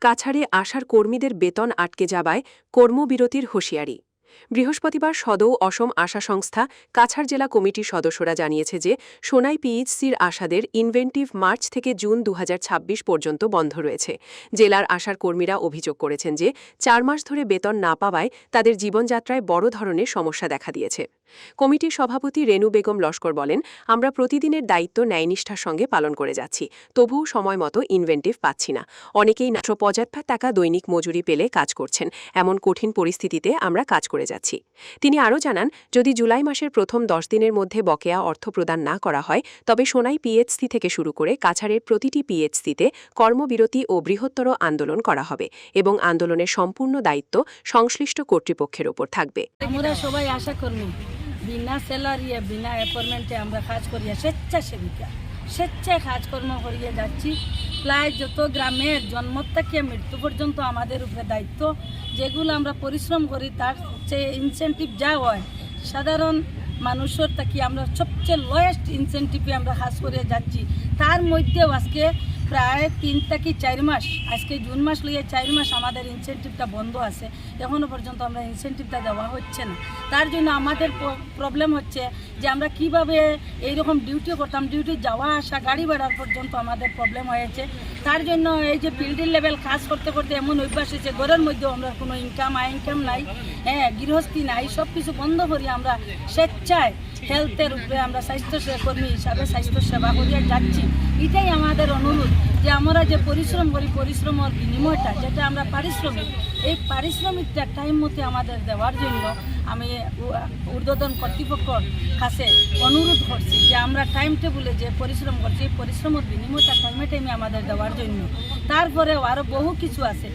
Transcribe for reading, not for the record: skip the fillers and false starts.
কাছাড়ে আসার কর্মীদের বেতন আটকে যাওয়ায় কর্মবিরতির হুঁশিয়ারি। বৃহস্পতিবার সদৌ অসম আশা সংস্থা কাছাড় জেলা কমিটির সদস্যরা জানিয়েছে যে সোনাই পিএইচসির আশাদের ইনভেন্টিভ মার্চ থেকে জুন ২০২৬ পর্যন্ত বন্ধ রয়েছে। জেলার আশার কর্মীরা অভিযোগ করেছেন যে ৪ মাস ধরে বেতন না পাওয়ায় তাদের জীবনযাত্রায় বড় ধরনের সমস্যা দেখা দিয়েছে। কমিটির সভাপতি রেনু বেগম লস্কর বলেন, আমরা প্রতিদিনের দায়িত্ব ন্যায়নিষ্ঠার সঙ্গে পালন করে যাচ্ছি, তবুও সময় মতো ইনভেন্টিভ পাচ্ছি না। অনেকেই ৭৫ টাকা দৈনিক মজুরি পেলে কাজ করছেন। এমন কঠিন পরিস্থিতিতে আমরা কাজ করে যাচ্ছি। তিনি আরও জানান, যদি জুলাই মাসের প্রথম ১০ দিনের মধ্যে বকেয়া অর্থ প্রদান না করা হয় তবে সোনাই পিএইচসি থেকে শুরু করে কাছাড়ের প্রতিটি পিএইচসিতে কর্মবিরতি ও বৃহত্তর আন্দোলন করা হবে এবং আন্দোলনের সম্পূর্ণ দায়িত্ব সংশ্লিষ্ট কর্তৃপক্ষের ওপর থাকবে। আমরা সবাই আশা কর্মী, বিনা স্যালারি বিনা অ্যাপয়েন্টমেন্টে আমরা কাজ করিয়া স্বেচ্ছায় কাজকর্ম করিয়ে যাচ্ছি। প্রায় যত গ্রামের জন্ম থেকে মৃত্যু পর্যন্ত আমাদের উপরে দায়িত্ব। যেগুলো আমরা পরিশ্রম করি তার চেয়ে ইনসেন্টিভ যা হয় সাধারণ মানুষের থাকি আমরা সবচেয়ে লোয়েস্ট ইনসেন্টিভে আমরা কাজ করে যাচ্ছি। তার মধ্যেও আজকে প্রায় ৩ থেকে ৪ মাস, আজকে জুন মাস লিয়ে ৪ মাস আমাদের ইনসেন্টিভটা বন্ধ আছে। এখনও পর্যন্ত আমরা ইনসেন্টিভটা দেওয়া হচ্ছে না। তার জন্য আমাদের প্রবলেম হচ্ছে যে আমরা কিভাবে এইরকম ডিউটি করতাম, ডিউটি যাওয়া আসা গাড়ি ভাড়ার পর্যন্ত আমাদের প্রবলেম হয়েছে। তার জন্য এই যে ফিল্ডের লেভেল কাজ করতে করতে এমন অভ্যাস হয়েছে, ঘরের মধ্যেও আমরা কোনো ইনকাম নাই, গৃহস্থী নাই, সব কিছু বন্ধ করি আমরা স্বেচ্ছায় হেলথের উপরে আমরা স্বাস্থ্যকর্মী হিসাবে স্বাস্থ্য সেবা করিয়া যাচ্ছি। এটাই আমাদের অনুরোধ যে আমরা যে পরিশ্রম করি, পরিশ্রমের বিনিময়টা যেটা আমরা পারিশ্রমিক, এই পারিশ্রমিকটা টাইম মতো আমাদের দেওয়ার জন্য আমি ঊর্ধ্বতন কর্তৃপক্ষর কাছে অনুরোধ করছি যে আমরা টাইম টেবলে যে পরিশ্রম করছি, পরিশ্রমের বিনিময়টা টাইমে আমাদের দেওয়ার জন্য। তারপরেও আরও বহু কিছু আছে।